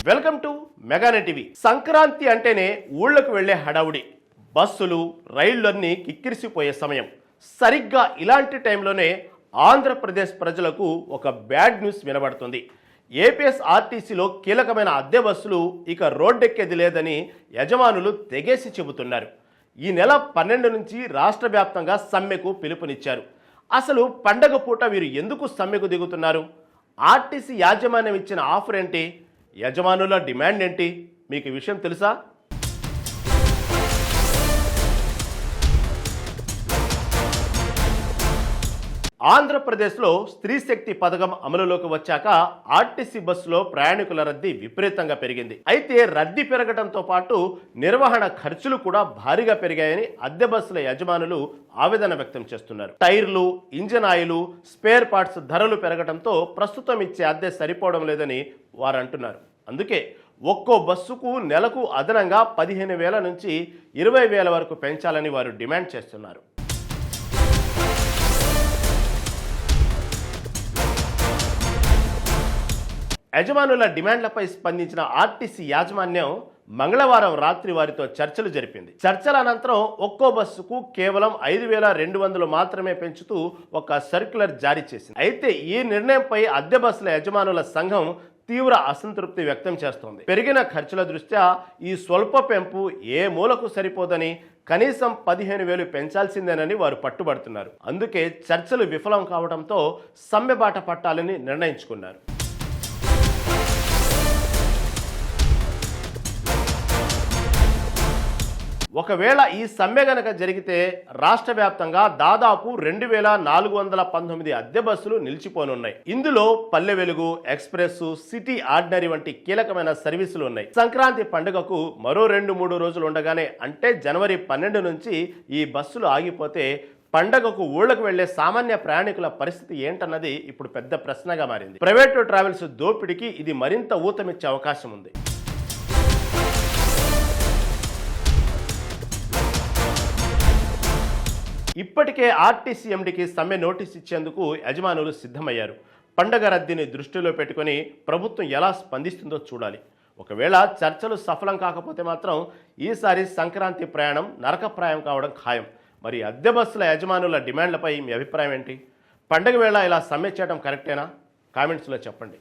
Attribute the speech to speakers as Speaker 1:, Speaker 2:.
Speaker 1: Welcome to Meganet TV. Sankranti అంటేనే ఊళ్ళకు వెళ్లే హడావుడి, బస్సులు రైళ్లన్నీ కిక్కిరిసిపోయే సమయం. సరిగ్గా ఇలాంటి టైంలోనే ఆంధ్రప్రదేశ్ ప్రజలకు ఒక బ్యాడ్ న్యూస్ వినబడుతుంది. ఏపీఎస్ఆర్టీసీలో కీలకమైన అద్దె బస్సులు ఇక రోడ్డెక్కేది లేదని యజమానులు తెగేసి చెబుతున్నారు. ఈ నెల 12 నుంచి రాష్ట్ర వ్యాప్తంగా సమ్మెకు పిలుపునిచ్చారు. అసలు పండగ పూట వీరు ఎందుకు సమ్మెకు దిగుతున్నారు? ఆర్టీసీ యాజమాన్యం ఇచ్చిన ఆఫర్ ఏంటి? యజమానుల డిమాండ్ ఏంటి? మీకు ఈ విషయం తెలుసా? ఆంధ్రప్రదేశ్లో స్త్రీ శక్తి పథకం అమలులోకి వచ్చాక ఆర్టీసీ బస్సులో ప్రయాణికుల రద్దీ విపరీతంగా పెరిగింది. అయితే రద్దీ పెరగడంతో పాటు నిర్వహణ ఖర్చులు కూడా భారీగా పెరిగాయని అద్దె బస్సుల యజమానులు ఆవేదన వ్యక్తం చేస్తున్నారు. టైర్లు, ఇంజన్ ఆయిల్, స్పేర్ పార్ట్స్ ధరలు పెరగడంతో ప్రస్తుతం ఇచ్చే అద్దె సరిపోవడం లేదని వారు అంటున్నారు. అందుకే ఒక్కో బస్సుకు నెలకు అదనంగా 15,000 నుంచి 20,000 వరకు పెంచాలని వారు డిమాండ్ చేస్తున్నారు. యజమానుల డిమాండ్లపై స్పందించిన ఆర్టీసీ యాజమాన్యం మంగళవారం రాత్రి వారితో చర్చలు జరిపింది. చర్చల అనంతరం ఒక్కో బస్సుకు కేవలం 5,200 మాత్రమే పెంచుతూ ఒక సర్క్యులర్ జారీ చేసింది. అయితే ఈ నిర్ణయంపై అద్దె బస్సుల యజమానుల సంఘం తీవ్ర అసంతృప్తి వ్యక్తం చేస్తోంది. పెరిగిన ఖర్చుల దృష్ట్యా ఈ స్వల్ప పెంపు ఏ మూలకు సరిపోదని కనీసం 15,000 పెంచాల్సిందేనని వారు పట్టుబడుతున్నారు. అందుకే చర్చలు విఫలం కావడంతో సమ్మె బాట పట్టాలని నిర్ణయించుకున్నారు. ఒకవేళ ఈ సమ్మె గనక జరిగితే రాష్ట్ర వ్యాప్తంగా దాదాపు 2,419 అద్దె బస్సులు నిలిచిపోనున్నాయి. ఇందులో Palle Velugu, express, city ordinary వంటి కీలకమైన సర్వీసులు ఉన్నాయి. సంక్రాంతి పండుగకు మరో 2-3 రోజులు ఉండగానే, అంటే జనవరి 12 నుంచి ఈ బస్సులు ఆగిపోతే పండగకు ఊళ్ళకు వెళ్లే సామాన్య ప్రయాణికుల పరిస్థితి ఏంటన్నది ఇప్పుడు పెద్ద ప్రశ్నగా మారింది. ప్రైవేటు ట్రావెల్స్ దోపిడీకి ఇది మరింత ఊతమిచ్చే అవకాశం ఉంది. ఇప్పటికే ఆర్టీసీ ఎండీకి సమ్మె నోటీస్ ఇచ్చేందుకు యజమానులు సిద్ధమయ్యారు. పండగ రద్దీని దృష్టిలో పెట్టుకుని ప్రభుత్వం ఎలా స్పందిస్తుందో చూడాలి. ఒకవేళ చర్చలు సఫలం కాకపోతే మాత్రం ఈసారి సంక్రాంతి ప్రయాణం నరకప్రాయం కావడం ఖాయం. మరి అద్దె బస్సుల యజమానుల డిమాండ్లపై మీ అభిప్రాయం ఏంటి? పండగ వేళ ఇలా సమ్మె చేయడం కరెక్టేనా? కామెంట్స్లో చెప్పండి.